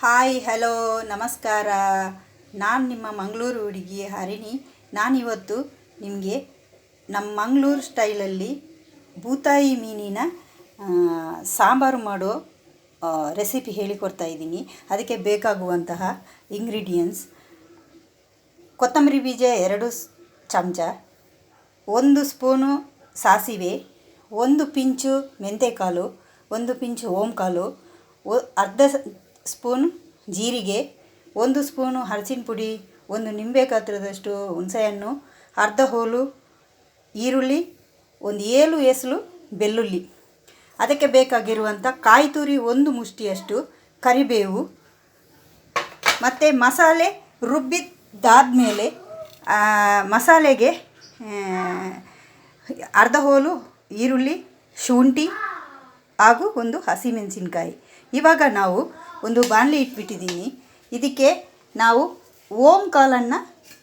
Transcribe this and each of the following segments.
Hi hello ನಮಸ್ಕಾರ. ನಾನು ನಿಮ್ಮ ಮಂಗಳೂರು ಹುಡುಗಿ ಹರಿಣಿ. ನಾನಿವತ್ತು ನಿಮಗೆ ನಮ್ಮ ಮಂಗಳೂರು ಸ್ಟೈಲಲ್ಲಿ ಬೂತಾಯಿ ಮೀನಿನ ಸಾಂಬಾರು ಮಾಡೋ ರೆಸಿಪಿ ಹೇಳಿಕೊಡ್ತಾ ಇದ್ದೀನಿ. ಅದಕ್ಕೆ ಬೇಕಾಗುವಂತಹ ಇಂಗ್ರೀಡಿಯೆಂಟ್ಸ್: ಕೊತ್ತಂಬರಿ ಬೀಜ 2 ಚಮಚ, 1 ಸ್ಪೂನು ಸಾಸಿವೆ, 1 ಪಿಂಚು ಮೆಂತೆಕಾಳು, 1 ಪಿಂಚು ಓಂಕಾಳು, ಅರ್ಧ ಸ್ಪೂನ್ ಜೀರಿಗೆ, 1 ಸ್ಪೂನು ಅರಸಿನ ಪುಡಿ, 1 ನಿಂಬೆ ಗಾತ್ರದಷ್ಟು ಹುಣಸೆಹಣ್ಣು, ಅರ್ಧ ಹೋಲು ಈರುಳ್ಳಿ, 7 ಎಸಳು ಬೆಳ್ಳುಳ್ಳಿ. ಅದಕ್ಕೆ ಬೇಕಾಗಿರುವಂಥ ಕಾಯಿ ತುರಿ 1 ಮುಷ್ಟಿಯಷ್ಟು, ಕರಿಬೇವು ಮತ್ತು ಮಸಾಲೆ ರುಬ್ಬಿದ್ದಾದಮೇಲೆ ಮಸಾಲೆಗೆ ಅರ್ಧ ಹೋಲು ಈರುಳ್ಳಿ, ಶುಂಠಿ ಹಾಗೂ 1 ಹಸಿಮೆಣಸಿನ್ಕಾಯಿ. ಇವಾಗ ನಾವು ಒಂದು ಬಾಣಲಿ ಇಟ್ಬಿಟ್ಟಿದ್ದೀನಿ. ಇದಕ್ಕೆ ನಾವು ಓಂಕಾಳನ್ನು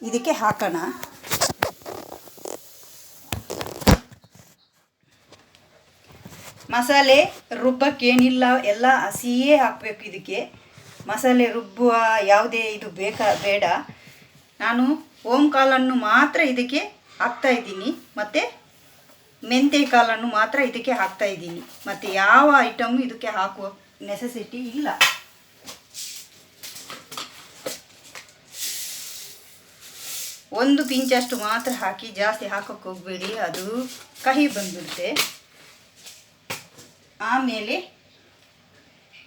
ಇದಕ್ಕೆ ಹಾಕೋಣ. ಮಸಾಲೆ ರುಬ್ಬಕ್ಕೇನಿಲ್ಲ, ಎಲ್ಲ ಹಸಿಯೇ ಹಾಕಬೇಕು. ಇದಕ್ಕೆ ಮಸಾಲೆ ರುಬ್ಬುವ ಯಾವುದೇ ಇದು ಬೇಡ. ನಾನು ಓಂಕಾಳನ್ನು ಮಾತ್ರ ಇದಕ್ಕೆ ಹಾಕ್ತಾಯಿದ್ದೀನಿ, ಮತ್ತು ಮೆಂತೆಕಾಳನ್ನು ಮಾತ್ರ ಇದಕ್ಕೆ ಹಾಕ್ತಾಯಿದ್ದೀನಿ. ಮತ್ತು ಯಾವ ಐಟಮು ಇದಕ್ಕೆ ಹಾಕುವ ನೆಸೆಸಿಟಿ ಇಲ್ಲ. ಒಂದು ಪಿಂಚಷ್ಟು ಮಾತ್ರ ಹಾಕಿ, ಜಾಸ್ತಿ ಹಾಕೋಕ್ಕೆ ಹೋಗಬೇಡಿ, ಅದು ಕಹಿ ಬಂದ್ಬಿಡುತ್ತೆ. ಆಮೇಲೆ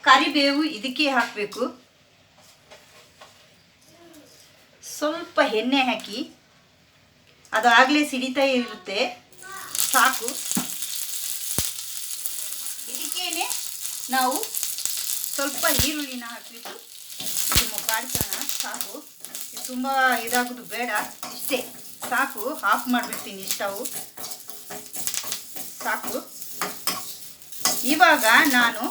ಕರಿಬೇವು ಇದಕ್ಕೆ ಹಾಕಬೇಕು. ಸ್ವಲ್ಪ ಎಣ್ಣೆ ಹಾಕಿ, ಅದು ಆಗಲೇ ಸಿಡಿತಾ ಇರುತ್ತೆ, ಸಾಕು. ಇದಕ್ಕೇನೆ ನಾವು ಸ್ವಲ್ಪ ಈರುಳ್ಳಿನ ಹಾಕಿಬಿಟ್ಟು ಇದು ಕಾಡ್ಸೋಣ. ಸಾಕು, ಇದು ತುಂಬ ಇದಾಗೋದು ಬೇಡ, ಇಷ್ಟೇ ಸಾಕು. ಆಫ್ ಮಾಡಿಬಿಡ್ತೀನಿ ಸ್ಟವ್, ಸಾಕು. ಇವಾಗ ನಾನು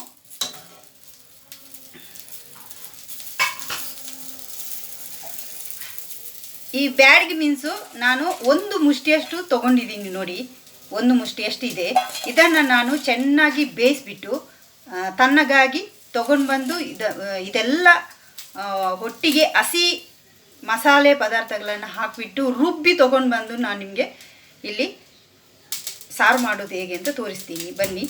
ಈ ಬ್ಯಾಡಗಿ ಮೆಣಸು ನಾನು 1 ಮುಷ್ಟಿಯಷ್ಟು ತೊಗೊಂಡಿದ್ದೀನಿ ನೋಡಿ, 1 ಮುಷ್ಟಿಯಷ್ಟಿದೆ. ಇದನ್ನು ನಾನು ಚೆನ್ನಾಗಿ ಬೇಯಿಸ್ಬಿಟ್ಟು ತಣ್ಣಗಾಗಿ ತೊಗೊಂಡು ಬಂದು ಇದೆಲ್ಲ ಒಟ್ಟಿಗೆ ಹಸಿ ಮಸಾಲೆ ಪದಾರ್ಥಗಳನ್ನು ಹಾಕಿಬಿಟ್ಟು ರುಬ್ಬಿ ತೊಗೊಂಡು ಬಂದು ನಾನು ನಿಮಗೆ ಇಲ್ಲಿ ಸಾರು ಮಾಡೋದು ಹೇಗೆ ಅಂತ ತೋರಿಸ್ತೀನಿ, ಬನ್ನಿ.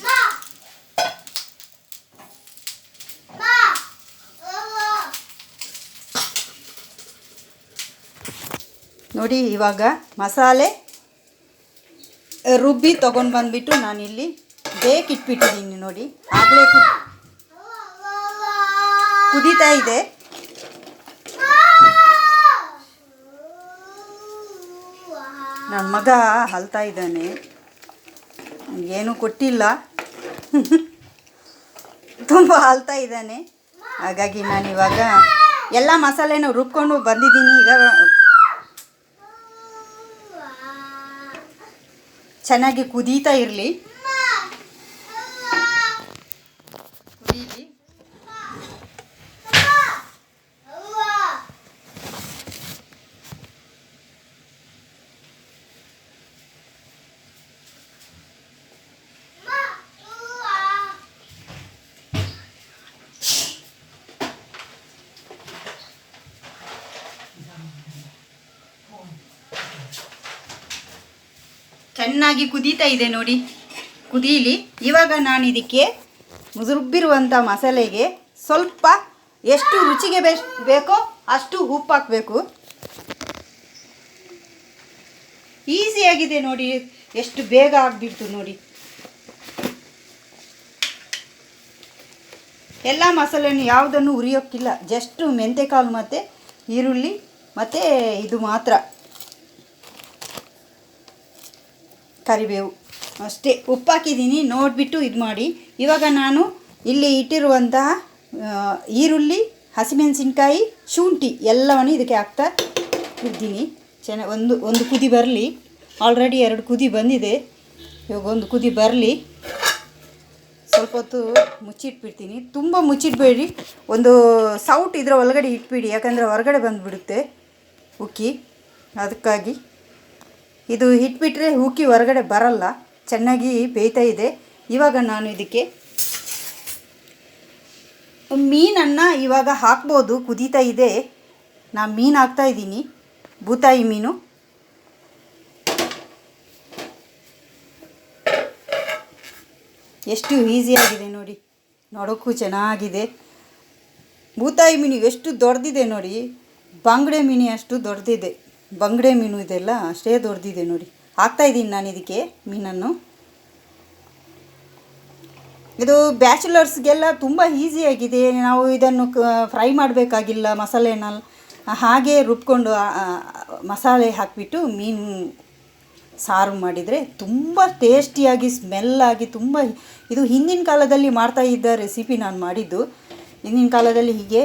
ನೋಡಿ, ಇವಾಗ ಮಸಾಲೆ ರುಬ್ಬಿ ತೊಗೊಂಡು ಬಂದುಬಿಟ್ಟು ನಾನಿಲ್ಲಿ ಬೇಕಿಟ್ಬಿಟ್ಟಿದ್ದೀನಿ. ನೋಡಿ, ಆಗಲೇ ಕುದೀತಾ ಇದೆ. ನನ್ನ ಮಗ ಅಳ್ತಾ ಇದ್ದಾನೆ, ಏನೂ ಕೊಟ್ಟಿಲ್ಲ, ತುಂಬ ಅಳ್ತಾ ಇದ್ದಾನೆ. ಹಾಗಾಗಿ ನಾನಿವಾಗ ಎಲ್ಲ ಮಸಾಲೆನೂ ರುಬ್ಕೊಂಡು ಬಂದಿದ್ದೀನಿ. ಈಗ ಚೆನ್ನಾಗಿ ಕುದೀತಾ ಇರಲಿ, ಕುದೀಲಿ. ಚೆನ್ನಾಗಿ ಕುದೀತಾ ಇದೆ ನೋಡಿ, ಕುದೀಲಿ. ಇವಾಗ ನಾನು ಇದಕ್ಕೆ ರುಬ್ಬಿರುವಂಥ ಮಸಾಲೆಗೆ ಸ್ವಲ್ಪ ಎಷ್ಟು ರುಚಿಗೆ ಬೇಕೋ ಅಷ್ಟು ಉಪ್ಪು ಹಾಕಬೇಕು. ಈಸಿಯಾಗಿದೆ ನೋಡಿ, ಎಷ್ಟು ಬೇಗ ಆಗಿಬಿಡ್ತು ನೋಡಿ. ಎಲ್ಲ ಮಸಾಲೆಯನ್ನು ಯಾವುದನ್ನು ಹುರಿಯೋಕ್ಕಿಲ್ಲ, ಜಸ್ಟು ಮೆಂತೆಕಾಳು ಮತ್ತು ಈರುಳ್ಳಿ ಮತ್ತು ಇದು ಮಾತ್ರ, ಕರಿಬೇವು ಅಷ್ಟೇ. ಉಪ್ಪು ಹಾಕಿದ್ದೀನಿ, ನೋಡಿಬಿಟ್ಟು ಇದು ಮಾಡಿ. ಇವಾಗ ನಾನು ಇಲ್ಲಿ ಇಟ್ಟಿರುವಂತಹ ಈರುಳ್ಳಿ, ಹಸಿಮೆಣಸಿನ್ಕಾಯಿ, ಶುಂಠಿ ಎಲ್ಲವನ್ನು ಇದಕ್ಕೆ ಹಾಕ್ತಾ ಇದ್ದೀನಿ. ಒಂದು ಕುದಿ ಬರಲಿ. ಆಲ್ರೆಡಿ 2 ಕುದಿ ಬಂದಿದೆ. ಇವಾಗ 1 ಕುದಿ ಬರಲಿ. ಸ್ವಲ್ಪ ಹೊತ್ತು ಮುಚ್ಚಿಟ್ಬಿಡ್ತೀನಿ. ತುಂಬ ಮುಚ್ಚಿಡಬೇಡಿ, ಒಂದು ಸೌಟ್ ಇದರ ಒಳಗಡೆ ಇಟ್ಬಿಡಿ, ಯಾಕಂದರೆ ಹೊರಗಡೆ ಬಂದುಬಿಡುತ್ತೆ ಉಕ್ಕಿ. ಅದಕ್ಕಾಗಿ ಇದು ಇಟ್ಬಿಟ್ರೆ ಉಕ್ಕಿ ಹೊರಗಡೆ ಬರಲ್ಲ, ಚೆನ್ನಾಗಿ ಬೇಯ್ತಾ ಇದೆ. ಇವಾಗ ನಾನು ಇದಕ್ಕೆ ಮೀನನ್ನು ಇವಾಗ ಹಾಕ್ಬೋದು, ಕುದೀತಾ ಇದೆ. ನಾನು ಮೀನು ಹಾಕ್ತಾಯಿದ್ದೀನಿ, ಬೂತಾಯಿ ಮೀನು. ಎಷ್ಟು ಈಸಿಯಾಗಿದೆ ನೋಡಿ, ನೋಡೋಕ್ಕೂ ಚೆನ್ನಾಗಿದೆ. ಬೂತಾಯಿ ಮೀನು ಎಷ್ಟು ದೊಡ್ಡದಿದೆ ನೋಡಿ, ಬಂಗಡೆ ಮೀನು ಅಷ್ಟು ದೊಡ್ಡದಿದೆ. ಬಂಗಡೆ ಮೀನು ಇದೆಲ್ಲ ಅಷ್ಟೇ ದೊಡ್ಡದಿದೆ ನೋಡಿ. ಹಾಕ್ತಾಯಿದ್ದೀನಿ ನಾನು ಇದಕ್ಕೆ ಮೀನನ್ನು. ಇದು ಬ್ಯಾಚುಲರ್ಸ್ಗೆಲ್ಲ ತುಂಬ ಈಸಿಯಾಗಿದೆ. ನಾವು ಇದನ್ನು ಫ್ರೈ ಮಾಡಬೇಕಾಗಿಲ್ಲ, ಮಸಾಲೆನಲ್ಲಿ ಹಾಗೆ ರುಬ್ಕೊಂಡು ಮಸಾಲೆ ಹಾಕಿಬಿಟ್ಟು ಮೀನು ಸಾರು ಮಾಡಿದರೆ ತುಂಬ ಟೇಸ್ಟಿಯಾಗಿ ಸ್ಮೆಲ್ಲಾಗಿ ತುಂಬ. ಇದು ಹಿಂದಿನ ಕಾಲದಲ್ಲಿ ಮಾಡ್ತಾ ಇದ್ದ ರೆಸಿಪಿ ನಾನು ಮಾಡಿದ್ದು. ಹಿಂದಿನ ಕಾಲದಲ್ಲಿ ಹೀಗೆ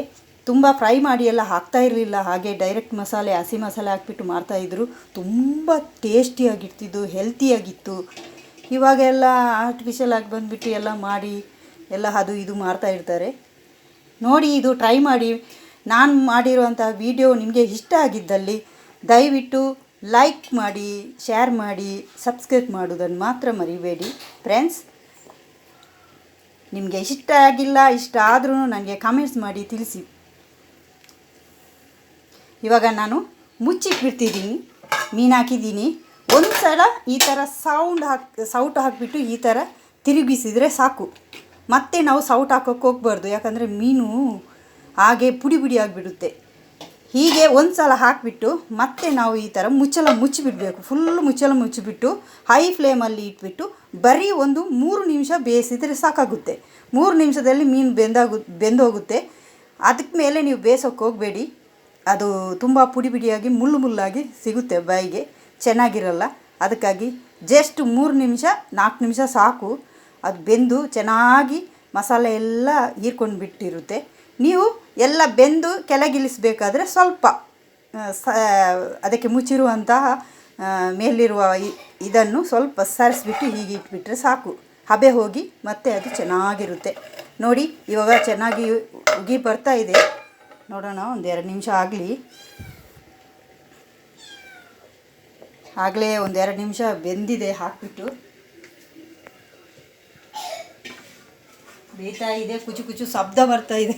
ತುಂಬ ಫ್ರೈ ಮಾಡಿ ಎಲ್ಲ ಹಾಕ್ತಾ ಇರಲಿಲ್ಲ, ಹಾಗೆ ಡೈರೆಕ್ಟ್ ಮಸಾಲೆ, ಹಸಿ ಮಸಾಲೆ ಹಾಕ್ಬಿಟ್ಟು ಮಾಡ್ತಾಯಿದ್ರು. ತುಂಬ ಟೇಸ್ಟಿಯಾಗಿರ್ತಿದ್ದು, ಹೆಲ್ತಿಯಾಗಿತ್ತು. ಇವಾಗೆಲ್ಲ ಆರ್ಟಿಫಿಷಿಯಲ್ ಆಗಿ ಬಂದುಬಿಟ್ಟು ಎಲ್ಲ ಮಾಡಿ ಎಲ್ಲ ಅದು ಇದು ಮಾಡ್ತಾಯಿರ್ತಾರೆ. ನೋಡಿ, ಇದು ಟ್ರೈ ಮಾಡಿ. ನಾನು ಮಾಡಿರುವಂಥ ವಿಡಿಯೋ ನಿಮಗೆ ಇಷ್ಟ ಆಗಿದ್ದಲ್ಲಿ ದಯವಿಟ್ಟು ಲೈಕ್ ಮಾಡಿ, ಶೇರ್ ಮಾಡಿ, ಸಬ್ಸ್ಕ್ರೈಬ್ ಮಾಡೋದನ್ನು ಮಾತ್ರ ಮರಿಬೇಡಿ ಫ್ರೆಂಡ್ಸ್. ನಿಮಗೆ ಇಷ್ಟ ಆಗಿಲ್ಲ, ಇಷ್ಟ ಆದ್ರೂ ನನಗೆ ಕಾಮೆಂಟ್ಸ್ ಮಾಡಿ ತಿಳಿಸಿ. ಇವಾಗ ನಾನು ಮುಚ್ಚಿಟ್ಬಿಡ್ತಿದ್ದೀನಿ. ಮೀನು ಹಾಕಿದ್ದೀನಿ. ಒಂದು ಸಲ ಈ ಥರ ಸೌಟು ಹಾಕಿಬಿಟ್ಟು ಈ ಥರ ತಿರುಗಿಸಿದರೆ ಸಾಕು. ಮತ್ತೆ ನಾವು ಸೌಟು ಹಾಕೋಕ್ಕೆ ಹೋಗ್ಬಾರ್ದು, ಯಾಕಂದರೆ ಮೀನು ಹಾಗೆ ಪುಡಿ ಪುಡಿ ಆಗಿಬಿಡುತ್ತೆ. ಹೀಗೆ ಒಂದು ಸಲ ಹಾಕಿಬಿಟ್ಟು ಮತ್ತೆ ನಾವು ಈ ಥರ ಮುಚ್ಚಿಬಿಡಬೇಕು. ಫುಲ್ಲು ಮುಚ್ಚಿಬಿಟ್ಟು ಹೈ ಫ್ಲೇಮಲ್ಲಿ ಇಟ್ಬಿಟ್ಟು ಬರೀ ಒಂದು 3 ನಿಮಿಷ ಬೇಯಿಸಿದರೆ ಸಾಕಾಗುತ್ತೆ. 3 ನಿಮಿಷದಲ್ಲಿ ಮೀನು ಬೆಂದೋಗುತ್ತೆ. ಅದಕ್ಕೆ ಮೇಲೆ ನೀವು ಬೇಯಿಸೋಕ್ಕೆ ಹೋಗಬೇಡಿ. ಅದು ತುಂಬ ಪುಡಿ ಪುಡಿಯಾಗಿ ಮುಳ್ಳು ಸಿಗುತ್ತೆ, ಬಾಯಿಗೆ ಚೆನ್ನಾಗಿರಲ್ಲ. ಅದಕ್ಕಾಗಿ ಜಸ್ಟ್ 3 ನಿಮಿಷ 4 ನಿಮಿಷ ಸಾಕು. ಅದು ಬೆಂದು ಚೆನ್ನಾಗಿ ಮಸಾಲೆ ಎಲ್ಲ ಹೀರ್ಕೊಂಡು ಬಿಟ್ಟಿರುತ್ತೆ. ನೀವು ಎಲ್ಲ ಬೆಂದು ಕೆಳಗಿಳಿಸಬೇಕಾದ್ರೆ ಸ್ವಲ್ಪ ಅದಕ್ಕೆ ಮುಚ್ಚಿರುವಂತಹ ಮೇಲಿರುವ ಇದನ್ನು ಸ್ವಲ್ಪ ಸರಿಸ್ಬಿಟ್ಟು ಹೀಗೆ ಇಟ್ಬಿಟ್ರೆ ಸಾಕು. ಹಬೆ ಹೋಗಿ ಮತ್ತೆ ಅದು ಚೆನ್ನಾಗಿರುತ್ತೆ. ನೋಡಿ, ಇವಾಗ ಚೆನ್ನಾಗಿ ಉಗಿ ಬರ್ತಾ ಇದೆ. ನೋಡೋಣ, ಒಂದು 2 ನಿಮಿಷ ಆಗಲಿ. ಆಗಲೇ ಒಂದು 2 ನಿಮಿಷ ಬೆಂದಿದೆ. ಹಾಕಿಬಿಟ್ಟು ಬೇಯ್ತಾ ಇದೆ. ಕುಚು ಶಬ್ದ ಬರ್ತಾ ಇದೆ.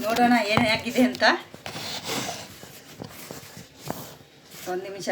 ನೋಡೋಣ ಏನಾಗಿದೆ ಅಂತ. 1 ನಿಮಿಷ.